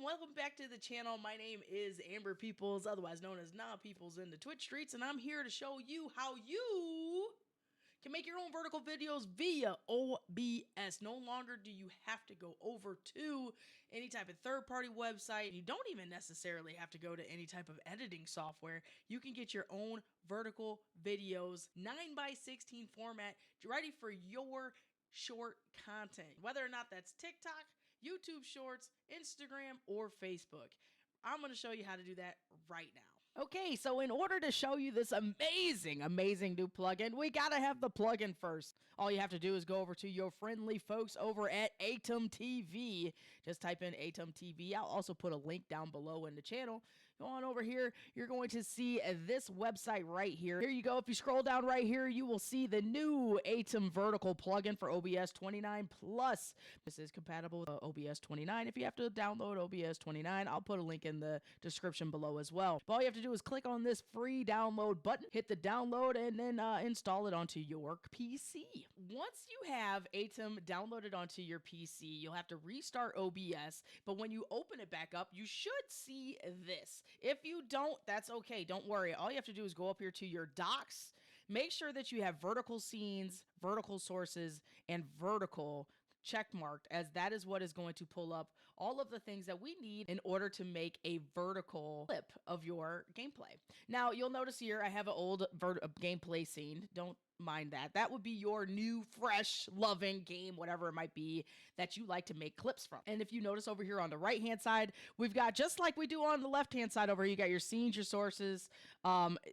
welcome back to the channel. My name is Amber Peoples, otherwise known as Nah Peoples in the Twitch streets, and I'm here to show you how you can make your own vertical videos via OBS. No longer do you have to go over to any type of third-party website. You don't even necessarily have to go to any type of editing software. You can get your own vertical videos, 9:16 format, ready for your short content, whether or not that's TikTok, YouTube Shorts, Instagram, or Facebook. I'm going to show you how to do that right now. Okay, so in order to show you this amazing new plugin, we gotta have the plugin first. All you have to do is go over to your friendly folks over at Aitum TV. Just type in Aitum TV. I'll also put a link down below in the channel. Go on over here. You're going to see this website right here. Here you go. If you scroll down right here, you will see the new Aitum vertical plugin for OBS 29 Plus. This is compatible with OBS 29. If you have to download OBS 29, I'll put a link in the description below as well. But all you have to do is click on this free download button, hit the download, and then install it onto your PC. Once you have Aitum downloaded onto your PC, you'll have to restart OBS, but when you open it back up, you should see this. If you don't, that's okay. Don't worry. All you have to do is go up here to your docs, make sure that you have vertical scenes, vertical sources, and vertical checkmarked, as that is what is going to pull up all of the things that we need in order to make a vertical clip of your gameplay. Now, you'll notice here I have an old gameplay scene. Don't mind that. That would be your new, fresh, loving game, whatever it might be, that you like to make clips from. And if you notice over here on the right-hand side, we've got, just like we do on the left-hand side over here, you got your scenes, your sources.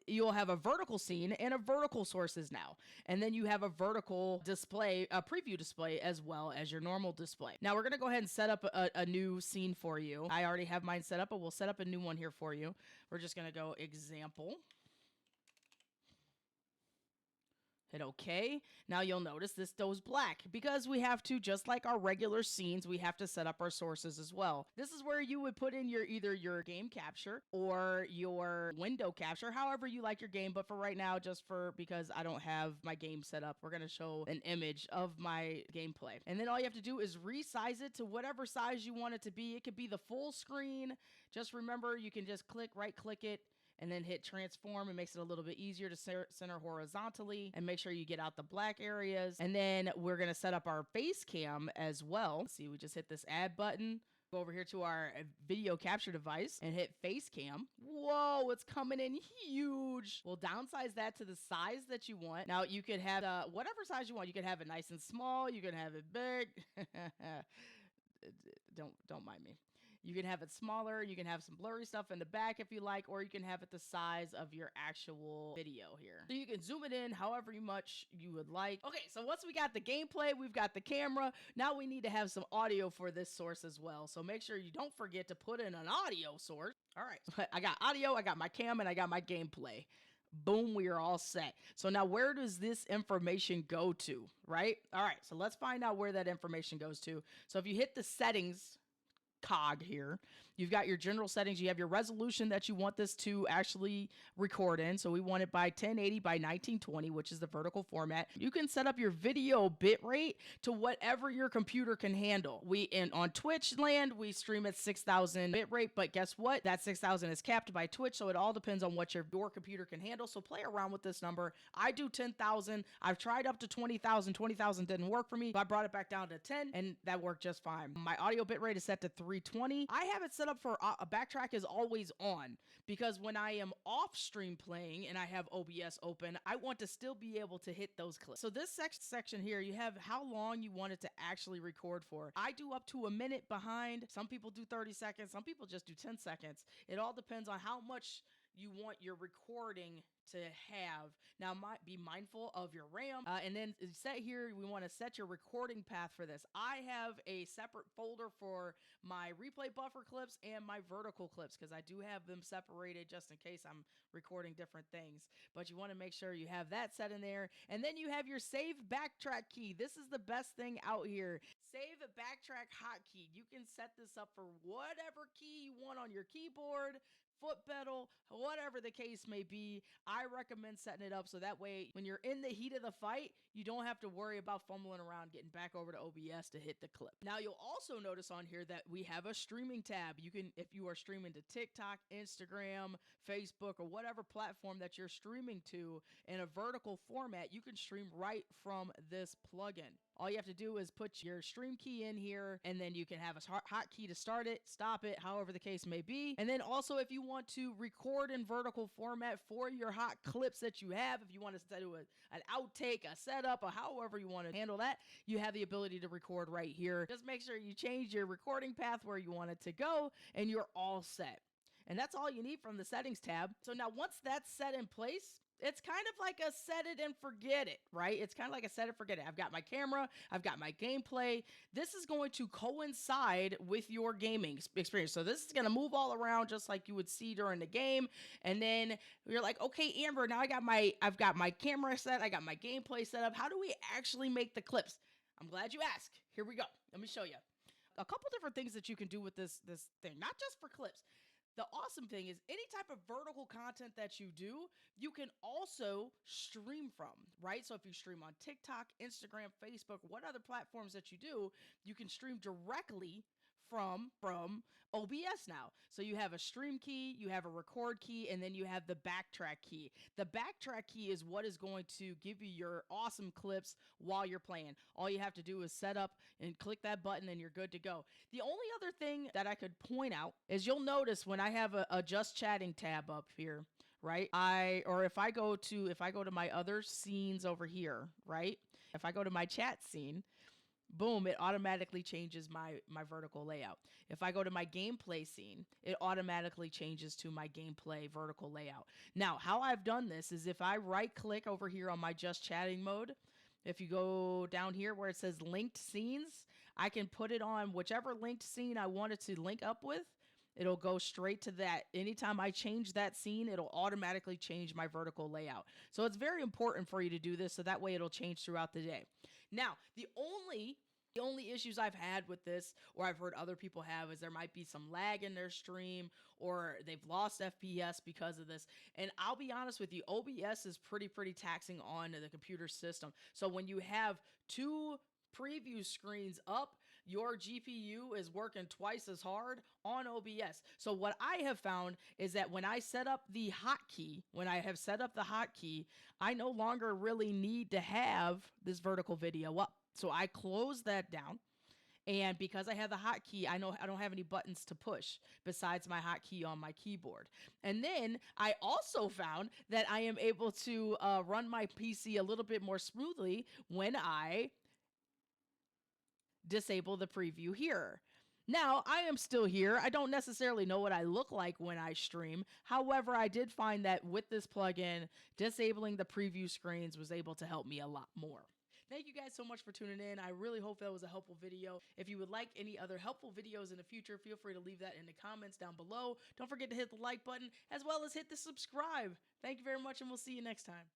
You'll have a vertical scene and a vertical sources now. And then you have a vertical display, a preview display, as well as your normal display. Now, we're going to go ahead and set up a new scene for you. I already have mine set up, but we'll set up a new one here for you. We're just going to go example. Hit OK. Now you'll notice this goes black because we have to, just like our regular scenes, we have to set up our sources as well. This is where you would put in your either your game capture or your window capture, however you like your game. But for right now, because I don't have my game set up, we're going to show an image of my gameplay. And then all you have to do is resize it to whatever size you want it to be. It could be the full screen. Just remember, you can just right click it and then hit transform. It makes it a little bit easier to center horizontally, and make sure you get out the black areas. And then we're going to set up our face cam as well. Let's see, we just hit this add button. Go over here to our video capture device and hit face cam. Whoa, it's coming in huge. We'll downsize that to the size that you want. Now you could have whatever size you want. You could have it nice and small. You can have it big. Don't mind me. You can have it smaller, you can have some blurry stuff in the back if you like, or you can have it the size of your actual video here. So you can zoom it in however much you would like. Okay, so once we got the gameplay, we've got the camera, now we need to have some audio for this source as well. So make sure you don't forget to put in an audio source. All right, I got audio, I got my cam, and I got my gameplay. Boom, we are all set. So now where does this information go to, right? All right, so let's find out where that information goes to. So if you hit the settings cog here, you've got your general settings. You have your resolution that you want this to actually record in. So we want it by 1080 by 1920, which is the vertical format. You can set up your video bitrate to whatever your computer can handle. On Twitch land, we stream at 6,000 bitrate, but guess what? That 6,000 is capped by Twitch, so it all depends on what your computer can handle. So play around with this number. I do 10,000. I've tried up to 20,000. 20,000 didn't work for me, so I brought it back down to 10, and that worked just fine. My audio bitrate is set to 320. I have it set up for a backtrack is always on, because when I am off stream playing and I have OBS open, I want to still be able to hit those clips. So this section here, you have how long you want it to actually record for. I do up to a minute behind. Some people do 30 seconds. Some people just do 10 seconds. It all depends on how much you want your recording to have. Now, be mindful of your RAM, and then set here, we want to set your recording path for this. I have a separate folder for my replay buffer clips and my vertical clips, because I do have them separated just in case I'm recording different things. But you want to make sure you have that set in there. And then you have your save backtrack key. This is the best thing out here. Save a backtrack hotkey. You can set this up for whatever key you want on your keyboard. foot pedal, whatever the case may be. I recommend setting it up so that way when you're in the heat of the fight, you don't have to worry about fumbling around getting back over to OBS to hit the clip. Now you'll also notice on here that we have a streaming tab. You can, if you are streaming to TikTok, Instagram, Facebook, or whatever platform that you're streaming to in a vertical format, you can stream right from this plugin. All you have to do is put your stream key in here, and then you can have a hotkey to start it, stop it, however the case may be. And then also, if you want to record in vertical format for your hot clips that you have, if you want to do an outtake, a setup, or however you want to handle that, you have the ability to record right here. Just make sure you change your recording path where you want it to go, and you're all set. And that's all you need from the settings tab. So now once that's set in place, it's kind of like a set it and forget it, right? It's kind of like a set it, forget it. I've got my camera, I've got my gameplay. This is going to coincide with your gaming experience. So this is going to move all around just like you would see during the game. And then you're like, okay, Amber, now I've got my camera set, I got my gameplay set up. How do we actually make the clips? I'm glad you asked. Here we go. Let me show you a couple different things that you can do with this thing, not just for clips. The awesome thing is any type of vertical content that you do, you can also stream from, right? So if you stream on TikTok, Instagram, Facebook, what other platforms that you do, you can stream directly from OBS now. So you have a stream key, you have a record key, and then you have the backtrack key. The backtrack key is what is going to give you your awesome clips while you're playing. All you have to do is set up and click that button and you're good to go. The only other thing that I could point out is you'll notice when I have a just chatting tab up here, right? If I go to my other scenes over here, right? If I go to my chat scene, boom, it automatically changes my vertical layout. If I go to my gameplay scene, it automatically changes to my gameplay vertical layout. Now, how I've done this is if I right click over here on my just chatting mode, if you go down here where it says linked scenes, I can put it on whichever linked scene I wanted to link up with. It'll go straight to that. Anytime I change that scene, it'll automatically change my vertical layout. So it's very important for you to do this so that way it'll change throughout the day. Now, the only issues I've had with this, or I've heard other people have, is there might be some lag in their stream, or they've lost FPS because of this. And I'll be honest with you, OBS is pretty taxing on the computer system. So when you have two preview screens up, your GPU is working twice as hard on OBS. So what I have found is that when I set up the hotkey, I no longer really need to have this vertical video up. So I close that down. And because I have the hotkey, I know I don't have any buttons to push besides my hotkey on my keyboard. And then I also found that I am able to run my PC a little bit more smoothly when I disable the preview here. Now, I am still here. I don't necessarily know what I look like when I stream. However, I did find that with this plugin, disabling the preview screens was able to help me a lot more. Thank you guys so much for tuning in. I really hope that was a helpful video. If you would like any other helpful videos in the future, feel free to leave that in the comments down below. Don't forget to hit the like button as well as hit the subscribe. Thank you very much, and we'll see you next time.